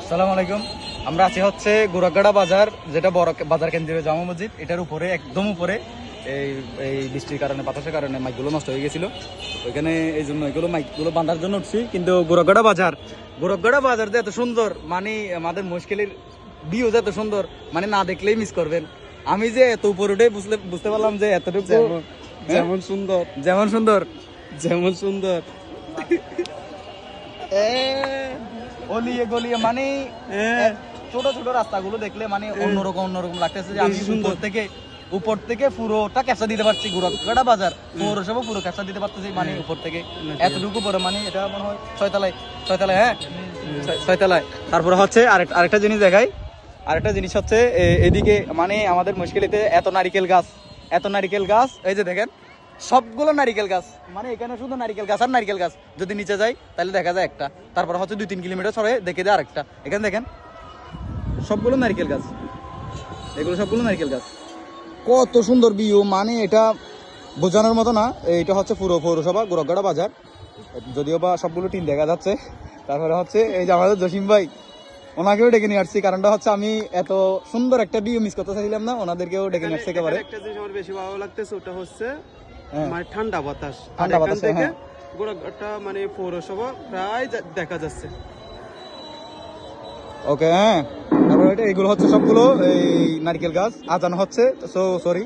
আসসালামু আলাইকুম। আমরা আছি হচ্ছে গোরাগাড়া বাজার, যেটা বড় বাজার কেন্দ্রীয় জামা মসজিদ, এটার উপরে একদম উপরে। এই এই বৃষ্টির কারণে, বাতাসের কারণে মাইকগুলো নষ্ট হয়ে গেছিল, ওইখানে এই জন্য এগুলো মাইকগুলো বাঁধার জন্য উঠছি। কিন্তু গোরাগাড়া বাজার যে এত সুন্দর, মানে আমাদের মুশকিলের ভিউ যে এত সুন্দর, মানে না দেখলেই মিস করবেন। আমি যে এত উপরে উঠে বুঝতে পারলাম যে এতটুকু যেমন সুন্দর যেমন সুন্দর যেমন সুন্দর অলিয়ে গলিয়ে, মানে ছোট ছোট রাস্তাগুলো দেখলে মানে অন্যরকম লাগতেছে যে আমি উপর থেকে পুরোটা ক্যাপচা দিতে পারছি। গোরাগাড়া বাজার পৌরসভা পুরো ক্যাপচা দিতে পারতেছি, মানে উপর থেকে এতটুকু পরে, মানে এটা মনে হয় ছয়তলায়, হ্যাঁ ছয়তলায়। তারপরে হচ্ছে আরেকটা জিনিস দেখাই। আরেকটা জিনিস হচ্ছে এদিকে, মানে আমাদের মুশকিলিতে এত নারিকেল গাছ, এই যে দেখেন সবগুলো নারিকেল গাছ, মানে এখানে শুধু নারিকেল গাছ আর নারিকেল গাছ। যদি নিচে যাই তাহলে দেখা যায় একটা, তারপরে হচ্ছে 2-3 কিলোমিটার সরে দেখে যায় আরেকটা। এখানে দেখেন সবগুলো নারিকেল গাছ, এগুলো সবগুলো নারিকেল গাছ। কত সুন্দর ভিউ, মানে এটা বোঝানোর মতো না। এটা হচ্ছে পুরো পৌরসভা গোরাগাড়া বাজার, যদিও বা সবগুলো টিন দেখা যাচ্ছে। তারপরে হচ্ছে এই যে আমাদের জসিম ভাই, ওনাকেও ডেকে নিয়ে আসছি, কারণটা হচ্ছে আমি এত সুন্দর একটা ভিউ মিস করতে চাইলাম না, ওনাদেরকেও ডেকে নিয়ে আসছে একেবারে। একটা জিনিস আমার বেশি ভালো লাগতেছে, ওটা হচ্ছে হ্যাঁ, মানে ঠান্ডা বাতাস। ঠান্ডা বাতাস, হ্যাঁ। গোড়াটা মানে পৌরসভা প্রায় দেখা যাচ্ছে। ওকে, হ্যাঁ। তারপরে এগুলো হচ্ছে সবগুলো এই নারকেল গাছ। আজান হচ্ছে, সো সরি।